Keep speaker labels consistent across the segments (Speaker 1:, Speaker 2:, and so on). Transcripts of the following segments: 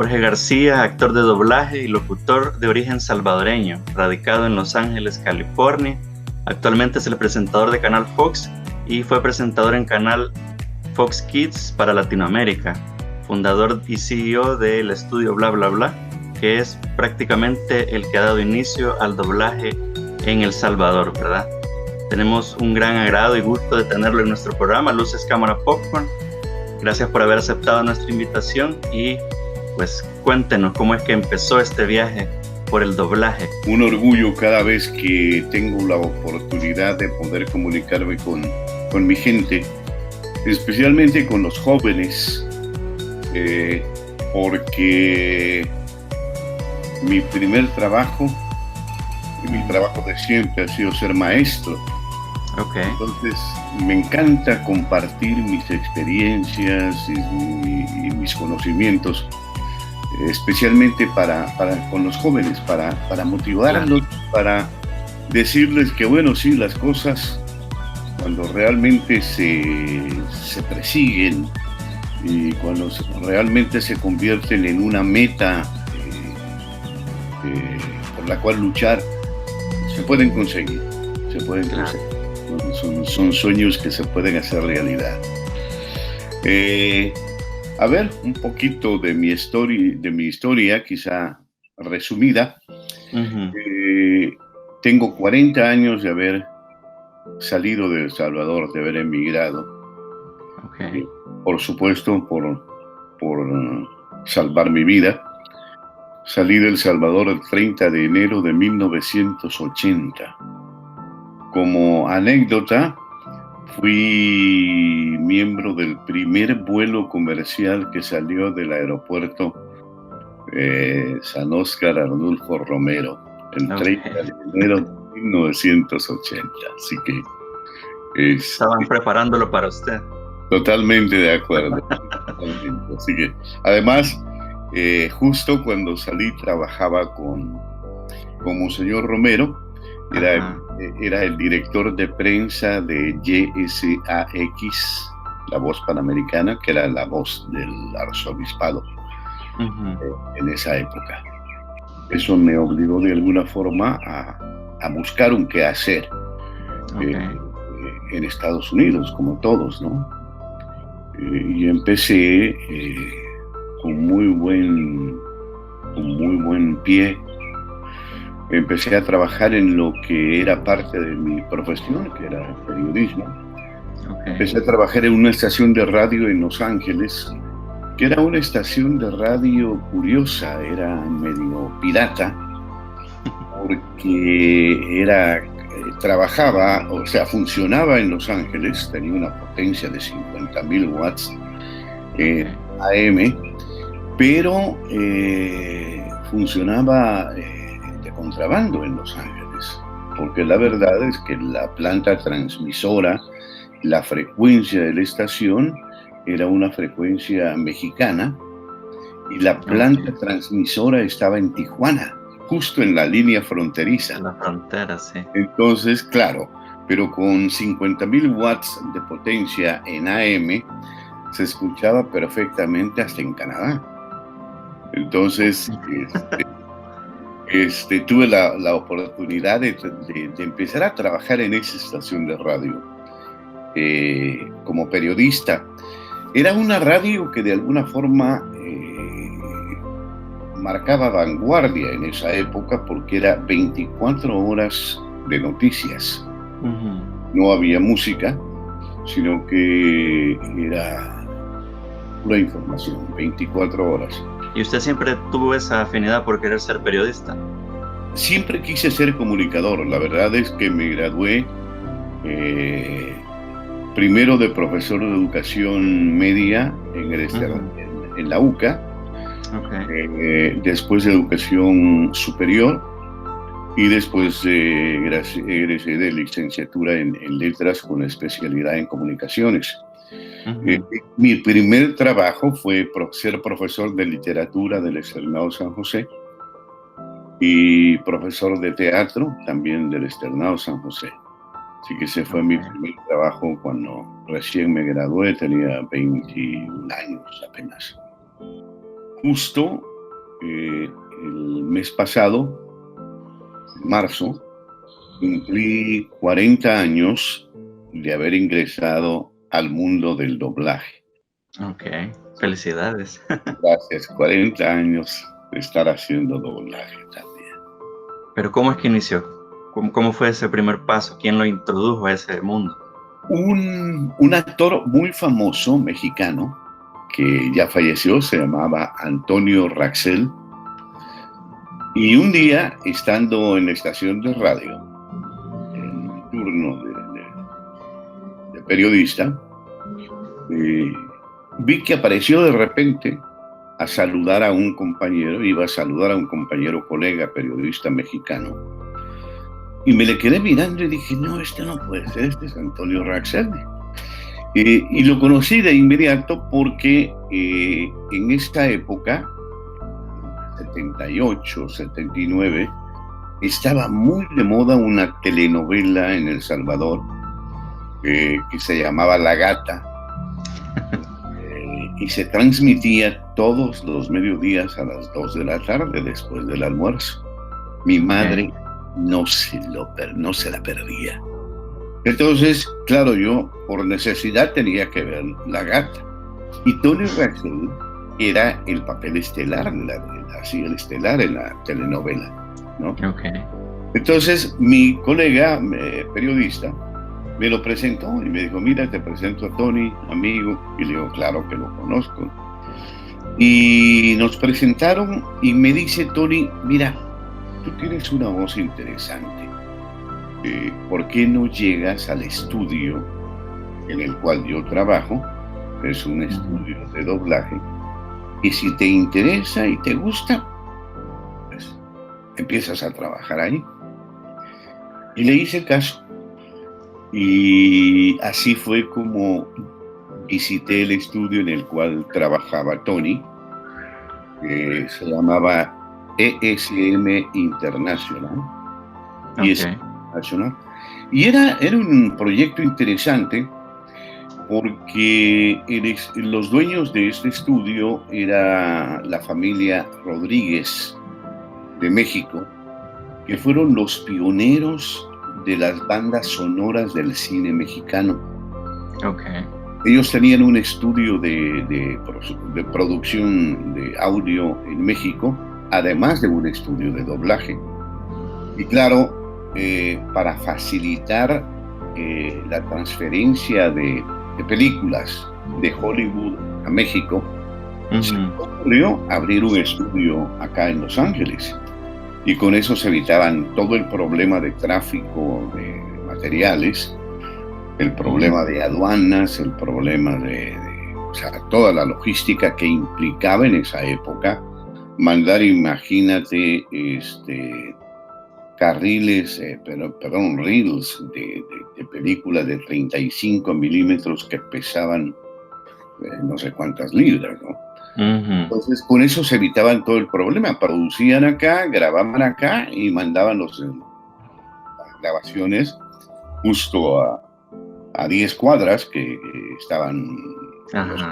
Speaker 1: Jorge García, actor de doblaje y locutor de origen salvadoreño, radicado en Los Ángeles, California. Actualmente es el presentador de Canal Fox y fue presentador en Canal Fox Kids para Latinoamérica, fundador y CEO del estudio Bla Bla Bla, que es prácticamente el que ha dado inicio al doblaje en El Salvador, ¿verdad? Tenemos un gran agrado y gusto de tenerlo en nuestro programa, Luces, Cámara, Popcorn. Gracias por haber aceptado nuestra invitación y pues cuéntenos cómo es que empezó este viaje por el doblaje.
Speaker 2: Un orgullo cada vez que tengo la oportunidad de poder comunicarme con mi gente, especialmente con los jóvenes, porque mi primer trabajo y mi trabajo de siempre ha sido ser maestro.
Speaker 1: Okay.
Speaker 2: Entonces me encanta compartir mis experiencias y mis conocimientos, especialmente con los jóvenes, para motivarlos, para decirles que bueno, sí, las cosas cuando realmente se persiguen y cuando realmente se convierten en una meta por la cual luchar, se pueden conseguir, son sueños que se pueden hacer realidad. A ver, un poquito de mi historia, quizá resumida. Uh-huh. Tengo 40 años de haber salido de El Salvador, de haber emigrado.
Speaker 1: Okay.
Speaker 2: Por supuesto, por salvar mi vida. Salí de El Salvador el 30 de enero de 1980. Como anécdota, fui miembro del primer vuelo comercial que salió del aeropuerto San Óscar Arnulfo Romero, el 30 de enero de 1980. Así que...
Speaker 1: Estaban preparándolo para usted.
Speaker 2: Totalmente de acuerdo. Totalmente. Así que, además, justo cuando salí trabajaba con Monseñor Romero. Era el director de prensa de YSAX, la Voz Panamericana, que era la voz del arzobispado. Uh-huh. En esa época. Eso me obligó de alguna forma a buscar un quehacer. Okay. En Estados Unidos, como todos, ¿no? Y empecé con muy buen pie. Empecé a trabajar en lo que era parte de mi profesión, que era el periodismo. Okay. Empecé a trabajar en una estación de radio en Los Ángeles, que era una estación de radio curiosa, era medio pirata, porque funcionaba en Los Ángeles, tenía una potencia de 50,000 watts AM, pero funcionaba de contrabando en Los Ángeles, porque la verdad es que la planta transmisora, la frecuencia de la estación era una frecuencia mexicana y la planta transmisora estaba en Tijuana, justo en la línea fronteriza.
Speaker 1: En la frontera, sí.
Speaker 2: Entonces, claro, pero con 50,000 watts de potencia en AM se escuchaba perfectamente hasta en Canadá. Entonces, tuve la oportunidad de empezar a trabajar en esa estación de radio como periodista. Era una radio que de alguna forma marcaba vanguardia en esa época porque era 24 horas de noticias. Uh-huh. No había música, sino que era pura información, 24 horas.
Speaker 1: ¿Y usted siempre tuvo esa afinidad por querer ser periodista?
Speaker 2: Siempre quise ser comunicador. La verdad es que me gradué primero de profesor de educación media en la UCA. Okay. Después de educación superior y después egresé de licenciatura en letras con especialidad en comunicaciones. Uh-huh. Mi primer trabajo fue ser profesor de literatura del Externado San José y profesor de teatro también del Externado San José. Así que ese fue mi primer trabajo cuando recién me gradué, tenía 21 años apenas. Justo el mes pasado, en marzo, cumplí 40 años de haber ingresado al mundo del doblaje.
Speaker 1: Ok, felicidades.
Speaker 2: Gracias, 40 años de estar haciendo doblaje también.
Speaker 1: Pero ¿cómo es que inició? ¿Cómo fue ese primer paso? ¿Quién lo introdujo a ese mundo?
Speaker 2: Un actor muy famoso mexicano que ya falleció, se llamaba Antonio Raxel, y un día, estando en la estación de radio, en mi turno de periodista, vi que apareció de repente a saludar a un compañero, iba a saludar a un compañero colega periodista mexicano, y me le quedé mirando y dije, no, este no puede ser, este es Antonio Raxel. Y lo conocí de inmediato porque en esta época, 78, 79, estaba muy de moda una telenovela en El Salvador que se llamaba La Gata, y se transmitía todos los mediodías a las 2 de la tarde después del almuerzo. Mi madre no se la perdía. Entonces, claro, yo por necesidad tenía que ver La Gata. Y Tony Raxel era el papel estelar, el estelar en la telenovela, ¿no?
Speaker 1: Okay.
Speaker 2: Entonces, mi colega periodista me lo presentó y me dijo, mira, te presento a Tony, amigo. Y le digo, claro que lo conozco. Y nos presentaron y me dice Tony, mira, tú tienes una voz interesante. ¿Por qué no llegas al estudio en el cual yo trabajo? Es un estudio de doblaje. Y si te interesa y te gusta, pues empiezas a trabajar ahí. Y le hice caso. Y así fue como visité el estudio en el cual trabajaba Tony, que se llamaba ESM International.
Speaker 1: Okay.
Speaker 2: Y era un proyecto interesante porque los dueños de este estudio era la familia Rodríguez de México, que fueron los pioneros de las bandas sonoras del cine mexicano.
Speaker 1: Okay.
Speaker 2: Ellos tenían un estudio de producción de audio en México, además de un estudio de doblaje. Y claro, para facilitar la transferencia de películas de Hollywood a México, se ocurrió abrir un estudio acá en Los Ángeles. Y con eso se evitaban todo el problema de tráfico de materiales, el problema de aduanas, el problema o sea, toda la logística que implicaba en esa época mandar, imagínate, carriles, reels de películas de 35 milímetros que pesaban no sé cuántas libras, ¿no? Entonces, con eso se evitaban todo el problema. Producían acá, grababan acá y mandaban las grabaciones justo a 10 cuadras que estaban los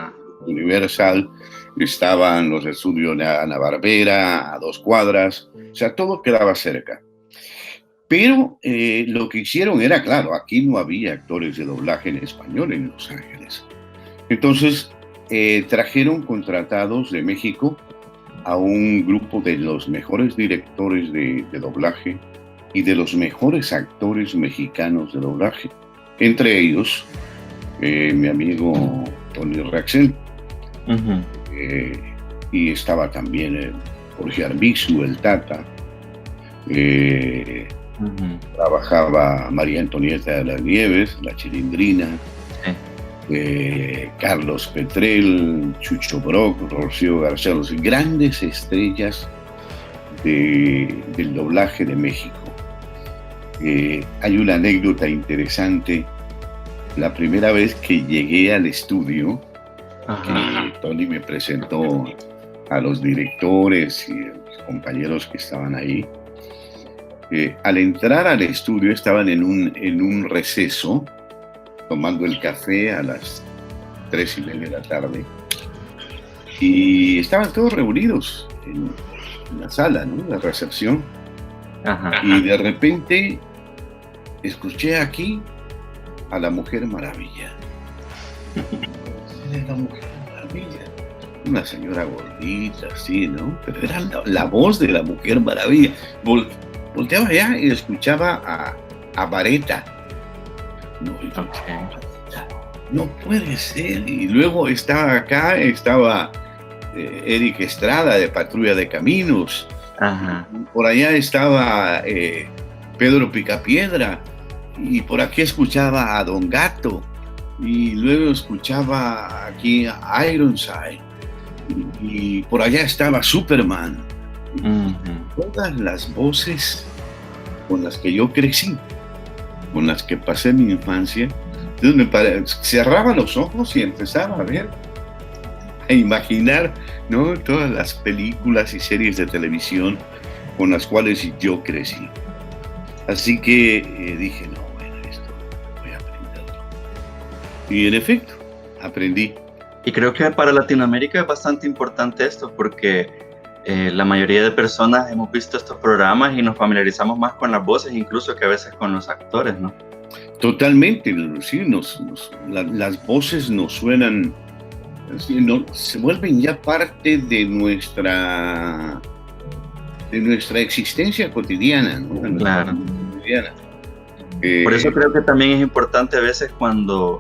Speaker 2: Universal, estaban los estudios de Hanna-Barbera a 2 cuadras, o sea, todo quedaba cerca. Pero lo que hicieron era, claro, aquí no había actores de doblaje en español en Los Ángeles. Entonces, trajeron contratados de México a un grupo de los mejores directores de doblaje y de los mejores actores mexicanos de doblaje. Entre ellos, mi amigo Tony Raxel. Y estaba también Jorge Arbizu, el Tata. Trabajaba María Antonieta de las Nieves, la Chilindrina. Carlos Petrel, Chucho Brock, Rocío García, los grandes estrellas del doblaje de México. Hay una anécdota interesante. La primera vez que llegué al estudio, que Tony me presentó a los directores y a los compañeros que estaban ahí, al entrar al estudio estaban en un receso, tomando el café a las 3:30 de la tarde, y estaban todos reunidos la sala, ¿no? La recepción.
Speaker 1: Ajá.
Speaker 2: Y de repente escuché aquí a la Mujer Maravilla. La Mujer Maravilla. Una señora gordita, así, ¿no? Pero era la voz de la Mujer Maravilla. Volteaba allá y escuchaba a Vareta. No, no puede ser. Y luego estaba Eric Estrada de Patrulla de Caminos.
Speaker 1: Ajá.
Speaker 2: Por allá estaba Pedro Picapiedra. Y por aquí escuchaba a Don Gato. Y luego escuchaba aquí a Ironside. Y por allá estaba Superman. Todas las voces con las que yo crecí, con las que pasé mi infancia. Entonces cerraba los ojos y empezaba a ver, a imaginar, ¿no? Todas las películas y series de televisión con las cuales yo crecí. Así que dije, no, bueno, esto voy a aprenderlo. Y en efecto, aprendí.
Speaker 1: Y creo que para Latinoamérica es bastante importante esto, porque la mayoría de personas hemos visto estos programas y nos familiarizamos más con las voces, incluso que a veces con los actores, ¿no?
Speaker 2: Totalmente, sí, las voces nos suenan, se vuelven ya parte de nuestra existencia cotidiana, ¿no?
Speaker 1: Claro.
Speaker 2: Cotidiana.
Speaker 1: Por eso creo que también es importante a veces cuando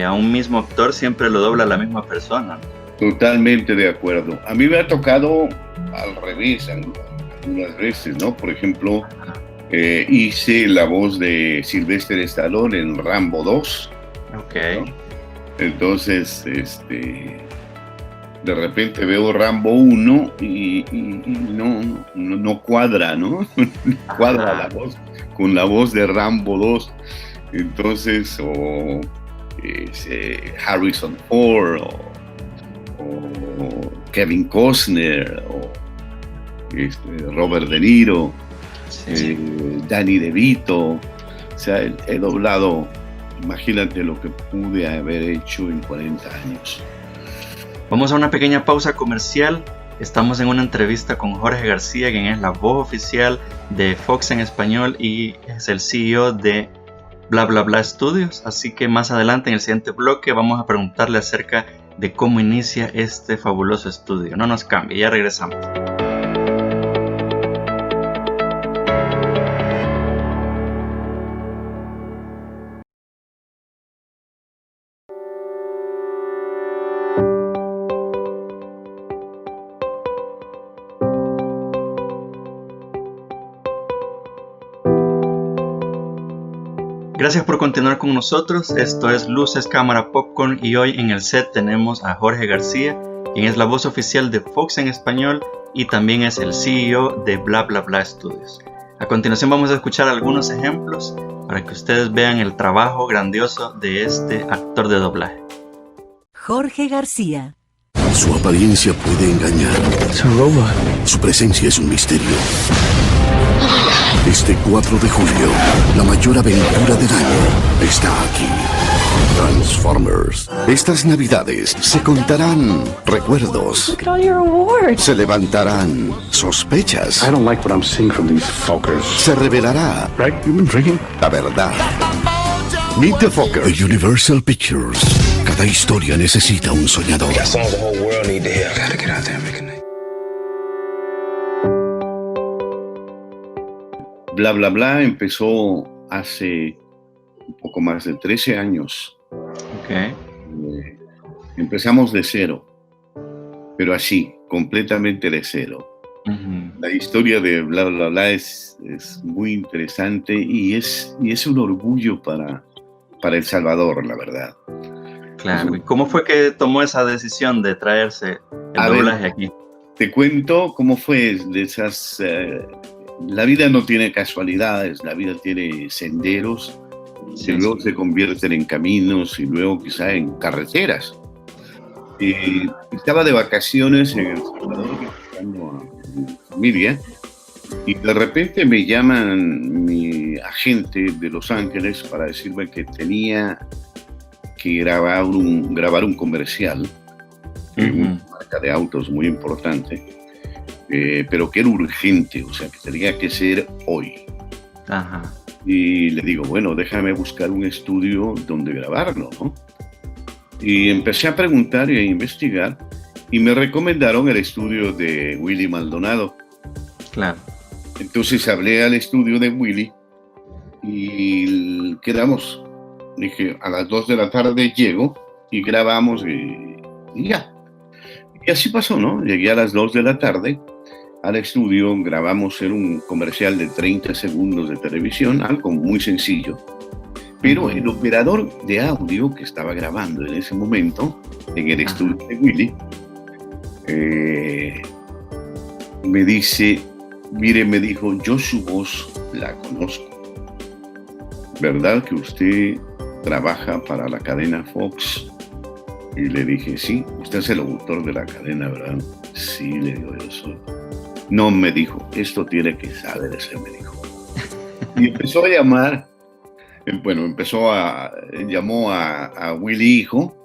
Speaker 1: a un mismo actor siempre lo dobla la misma persona.
Speaker 2: Totalmente de acuerdo. A mí me ha tocado al revés algunas veces, ¿no? Por ejemplo, hice la voz de Sylvester Stallone en Rambo 2.
Speaker 1: Ok.
Speaker 2: ¿No? Entonces, de repente veo Rambo 1 y no cuadra, ¿no? Cuadra la voz con la voz de Rambo 2. Entonces, Harrison Ford o Kevin Costner o Robert De Niro, sí. Danny DeVito. O sea, he doblado, imagínate lo que pude haber hecho en 40 años.
Speaker 1: Vamos a una pequeña pausa comercial. Estamos en una entrevista con Jorge García, quien es la voz oficial de Fox en español y es el CEO de Bla Bla Bla Studios. Así que más adelante, en el siguiente bloque, vamos a preguntarle acerca de cómo inicia este fabuloso estudio. No nos cambie, ya regresamos. Gracias por continuar con nosotros. Esto es Luces, Cámara, Popcorn y hoy en el set tenemos a Jorge García, quien es la voz oficial de Fox en español y también es el CEO de Bla Bla Bla Studios. A continuación vamos a escuchar algunos ejemplos para que ustedes vean el trabajo grandioso de este actor de doblaje.
Speaker 3: Jorge García.
Speaker 4: Su apariencia puede engañar. Su presencia es un misterio. Este 4 de julio, la mayor aventura del año está aquí. Transformers. Estas navidades se contarán recuerdos.
Speaker 5: Look at all your awards.
Speaker 4: Se levantarán sospechas.
Speaker 6: I don't like what I'm seeing from these fuckers.
Speaker 4: Se revelará
Speaker 6: Right? You've been drinking?
Speaker 4: la verdad. Meet the Fockers. Universal Pictures. Cada historia necesita un soñador.
Speaker 7: Got songs the whole world need to hear. Gotta get out there and make a name.
Speaker 2: Bla Bla Bla empezó hace un poco más de 13 años.
Speaker 1: Okay.
Speaker 2: Empezamos de cero, pero así, completamente de cero. La historia de Bla Bla Bla es muy interesante y es un orgullo para El Salvador, la verdad.
Speaker 1: Claro. ¿Y cómo fue que tomó esa decisión de traerse el doblaje aquí?
Speaker 2: Te cuento cómo fue de esas... la vida no tiene casualidades, la vida tiene senderos, que luego se convierten en caminos y luego quizá en carreteras. Estaba de vacaciones en El Salvador visitando a mi familia y de repente me llaman mi agente de Los Ángeles para decirme que tenía que grabar un comercial en una marca de autos muy importante. pero que era urgente, o sea, que tenía que ser hoy.
Speaker 1: Ajá.
Speaker 2: Y le digo, bueno, déjame buscar un estudio donde grabarlo, ¿no? Y empecé a preguntar y a investigar, y me recomendaron el estudio de Willy Maldonado.
Speaker 1: Claro.
Speaker 2: Entonces hablé al estudio de Willy y quedamos. Dije, a las 2 de la tarde llego y grabamos y ya. Y así pasó, ¿no? Llegué a las 2 de la tarde al estudio, grabamos un comercial de 30 segundos de televisión, algo muy sencillo. Pero el operador de audio que estaba grabando en ese momento, en el estudio de Willy, me dice, mire, me dijo, yo su voz la conozco. ¿Verdad que usted trabaja para la cadena Fox? Y le dije, sí, usted es el locutor de la cadena, ¿verdad? Sí, le digo, yo soy. No, me dijo, esto tiene que saberse, me dijo. Y empezó a llamar, bueno, llamó a Willy Hijo,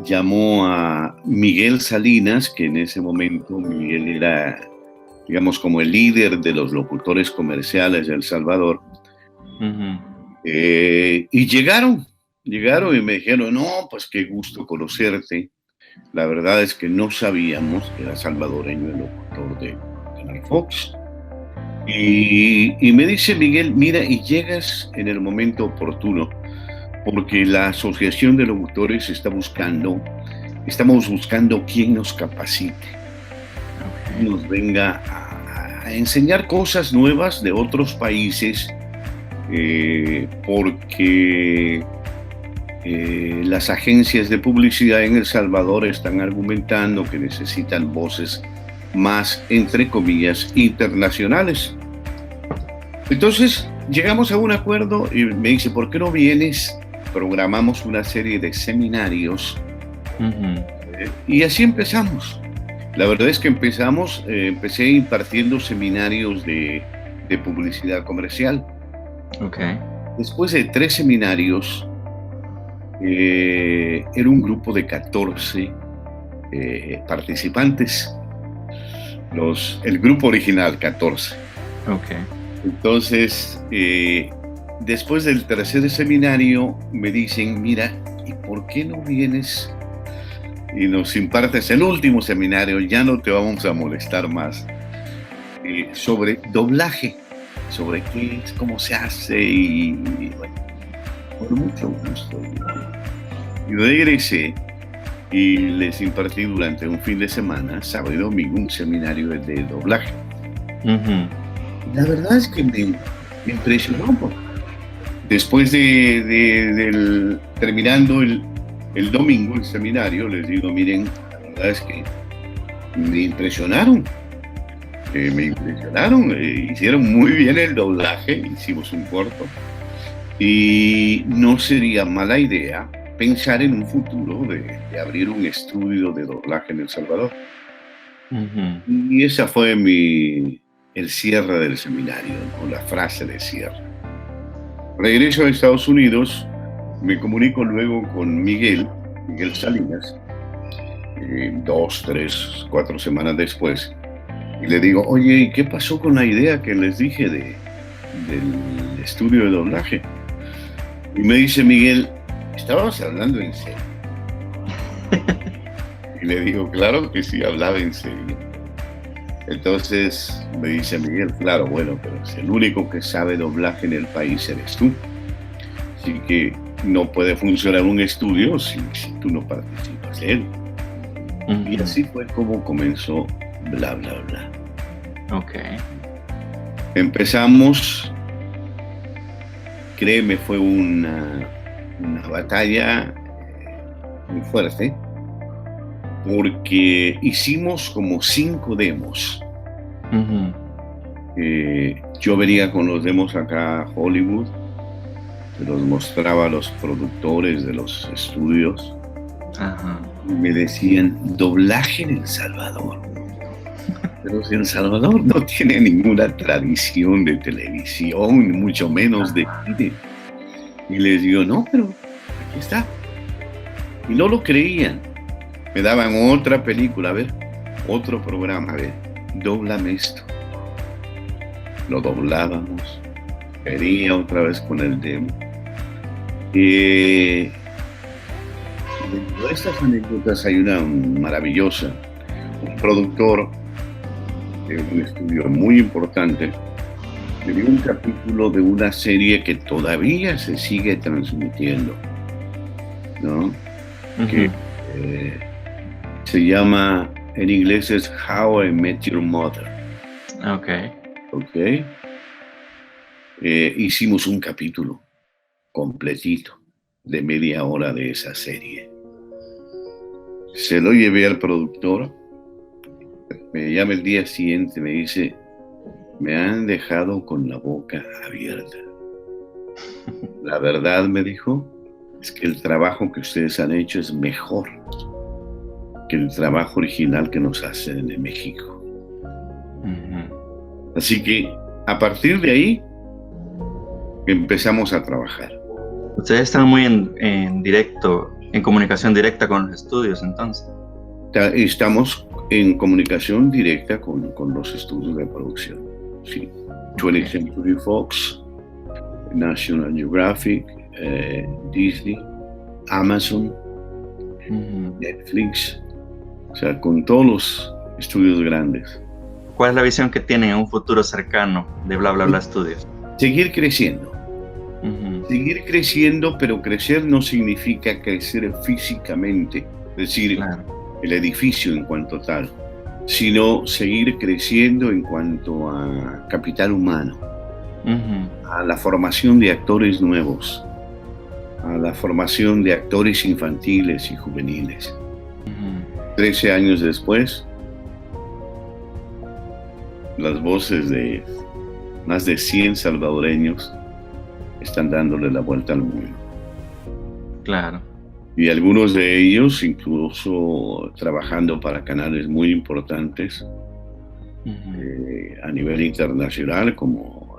Speaker 2: llamó a Miguel Salinas, que en ese momento Miguel era, digamos, como el líder de los locutores comerciales de El Salvador. Y llegaron y me dijeron, no, pues qué gusto conocerte. La verdad es que no sabíamos que era salvadoreño el locutor de Canal Fox. Y me dice Miguel, mira, y llegas en el momento oportuno, porque la Asociación de Locutores estamos buscando quien nos capacite, nos venga a enseñar cosas nuevas de otros países, porque las agencias de publicidad en El Salvador están argumentando que necesitan voces más, entre comillas, internacionales. Entonces llegamos a un acuerdo y me dice, ¿por qué no vienes? Programamos una serie de seminarios y así empezamos. La verdad es que empecé impartiendo seminarios de publicidad comercial.
Speaker 1: Okay.
Speaker 2: Después de 3 seminarios, era un grupo de 14 participantes. El grupo original, 14.
Speaker 1: Okay.
Speaker 2: Entonces, después del 3er seminario, me dicen, mira, ¿y por qué no vienes y nos impartes el último seminario? Ya no te vamos a molestar más. Sobre doblaje, sobre qué es, cómo se hace, y bueno, por mucho gusto. Y regresé y les impartí durante un fin de semana, sábado y domingo, un seminario de doblaje. La verdad es que me impresionó. Después terminando el domingo el seminario, les digo, miren, la verdad es que me impresionaron. Hicieron muy bien el doblaje, hicimos un corto. Y no sería mala idea pensar en un futuro de abrir un estudio de doblaje en El Salvador. Y esa fue el cierre del seminario, ¿no? La frase de cierre. Regreso a Estados Unidos, me comunico luego con Miguel Salinas, 2, 3, 4 semanas después, y le digo, oye, ¿y qué pasó con la idea que les dije del estudio de doblaje? Y me dice Miguel, ¿estábamos hablando en serio? Y le digo, claro que sí, hablaba en serio. Entonces me dice Miguel, claro, bueno, pero es el único que sabe doblaje en el país eres tú. Así que no puede funcionar un estudio si tú no participas en él. Y así fue como comenzó Bla Bla Bla.
Speaker 1: Okay.
Speaker 2: Empezamos, créeme, fue una batalla muy fuerte, porque hicimos como 5 demos. Yo venía con los demos acá a Hollywood, se los mostraba a los productores de los estudios. Y me decían, doblaje en El Salvador. Pero si El Salvador no tiene ninguna tradición de televisión, ni mucho menos de cine. Y les digo, no, pero aquí está. Y no lo creían. Me daban otra película, a ver, otro programa de "Dóblame esto". Lo doblábamos, venía otra vez con el demo. Dentro de estas anécdotas hay una maravillosa. Un productor de un estudio muy importante me dio un capítulo de una serie que todavía se sigue transmitiendo, ¿no?
Speaker 1: Ujú.
Speaker 2: Que se llama, en inglés es How I Met Your Mother.
Speaker 1: Ok.
Speaker 2: ¿Ok? Hicimos un capítulo completito de media hora de esa serie. Se lo llevé al productor. Me llama el día siguiente, me dice: me han dejado con la boca abierta. La verdad, me dijo, es que el trabajo que ustedes han hecho es mejor que el trabajo original que nos hacen en México.
Speaker 1: Ujú.
Speaker 2: Así que a partir de ahí empezamos a trabajar.
Speaker 1: Ustedes están muy en directo, en comunicación directa con los estudios, entonces.
Speaker 2: Estamos en comunicación directa con los estudios de producción. Sí. 20th Century Fox, National Geographic, Disney, Amazon,
Speaker 1: Ujú.
Speaker 2: Netflix, o sea, con todos los estudios grandes.
Speaker 1: ¿Cuál es la visión que tienen en un futuro cercano de Bla Bla Bla Studios?
Speaker 2: Seguir creciendo.
Speaker 1: Ujú.
Speaker 2: Seguir creciendo, pero crecer no significa crecer físicamente, es decir,
Speaker 1: Claro.
Speaker 2: el edificio en cuanto tal, sino seguir creciendo en cuanto a capital humano,
Speaker 1: Ujú.
Speaker 2: a la formación de actores nuevos, a la formación de actores infantiles y juveniles.
Speaker 1: Ujú.
Speaker 2: 13 años después, las voces de más de 100 salvadoreños están dándole la vuelta al mundo.
Speaker 1: Claro.
Speaker 2: Y algunos de ellos incluso trabajando para canales muy importantes
Speaker 1: Ujú.
Speaker 2: a nivel internacional, como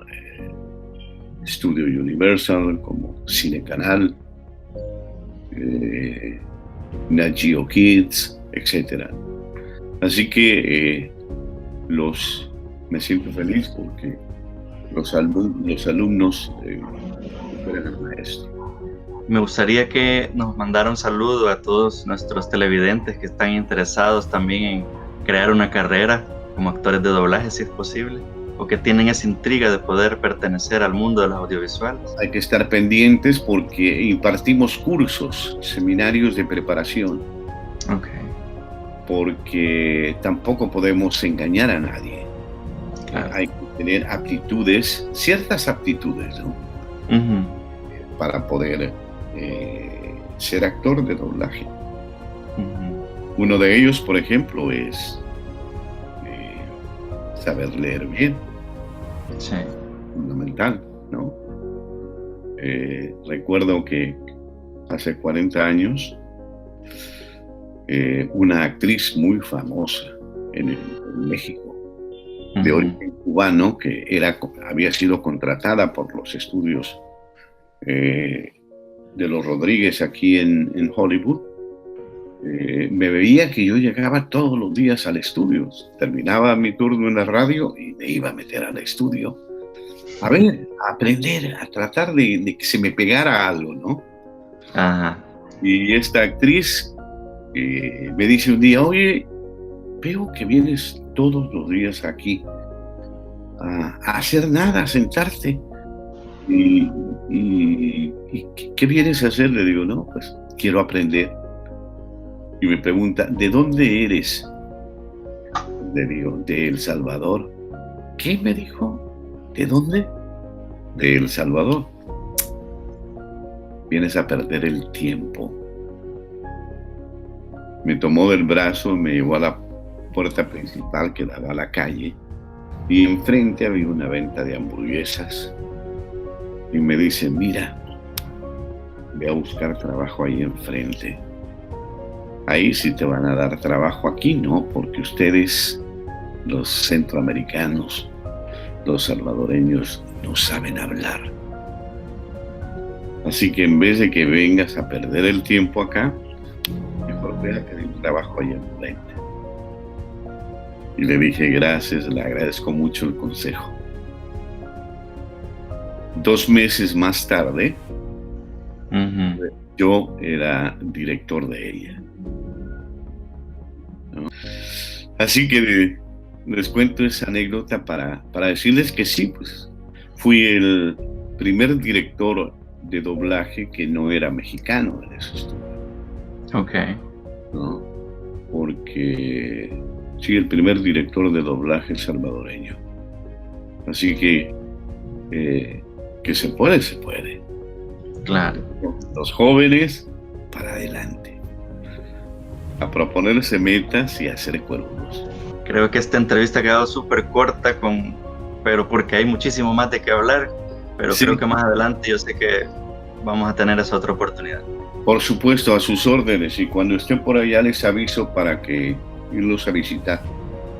Speaker 2: Studio Universal, como Cine Canal, Nat Geo Kids, etc. Así que me siento feliz porque los alumnos superan al maestro.
Speaker 1: Me gustaría que nos mandara un saludo a todos nuestros televidentes que están interesados también en crear una carrera como actores de doblaje, si es posible, o que tienen esa intriga de poder pertenecer al mundo de los audiovisuales.
Speaker 2: Hay que estar pendientes porque impartimos cursos, seminarios de preparación,
Speaker 1: Ok,
Speaker 2: porque tampoco podemos engañar a nadie.
Speaker 1: claro.
Speaker 2: Hay que tener aptitudes, ciertas aptitudes, ¿no?
Speaker 1: Ujú.
Speaker 2: Para poder ser actor de doblaje.
Speaker 1: Ujú.
Speaker 2: Uno de ellos, por ejemplo, es saber leer bien,
Speaker 1: Sí.
Speaker 2: fundamental, ¿no? Recuerdo que hace 40 años una actriz muy famosa en México, de
Speaker 1: Ujú.
Speaker 2: origen cubano, que había sido contratada por los estudios de los Rodríguez aquí en Hollywood, me veía que yo llegaba todos los días al estudio. Terminaba mi turno en la radio y me iba a meter al estudio a ver, a aprender, a tratar de que se me pegara algo, ¿no?
Speaker 1: Ajá.
Speaker 2: Y esta actriz me dice un día: oye, veo que vienes todos los días aquí a hacer nada, a sentarte. ¿Y qué vienes a hacer? Le digo: no, pues quiero aprender. Y me pregunta: ¿de dónde eres? Le digo: de El Salvador. ¿Qué? Me dijo. ¿De dónde? De El Salvador. Vienes a perder el tiempo. Me tomó del brazo, me llevó a la puerta principal que daba a la calle, y enfrente había una venta de hamburguesas. Y me dice: mira, ve a buscar trabajo ahí enfrente. Ahí sí te van a dar trabajo, aquí no, porque ustedes, los centroamericanos, los salvadoreños, no saben hablar. Así que en vez de que vengas a perder el tiempo acá, mejor ve a pedir trabajo ahí enfrente. Y le dije, gracias, le agradezco mucho el consejo. 2 meses más tarde, yo era director de ella, ¿no? Así que les cuento esa anécdota para decirles que sí, pues fui el primer director de doblaje que no era mexicano en esos tiempos.
Speaker 1: Ok.
Speaker 2: ¿No? Porque sí, el primer director de doblaje salvadoreño. Así que se puede, se puede.
Speaker 1: Claro.
Speaker 2: Los jóvenes, para adelante. A proponerse metas y a hacer cuervos.
Speaker 1: Creo que esta entrevista ha quedado súper corta, pero porque hay muchísimo más de qué hablar. Pero
Speaker 2: sí,
Speaker 1: creo que más adelante yo sé que vamos a tener esa otra oportunidad.
Speaker 2: Por supuesto, a sus órdenes. Y cuando estén por allá les aviso para que irlos a visitar.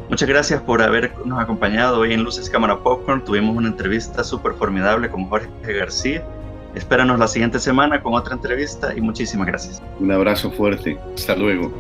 Speaker 1: Muchas gracias por habernos acompañado hoy en Luces Cámara Popcorn. Tuvimos una entrevista súper formidable con Jorge García. Espéranos la siguiente semana con otra entrevista y muchísimas gracias.
Speaker 2: Un abrazo fuerte. Hasta luego.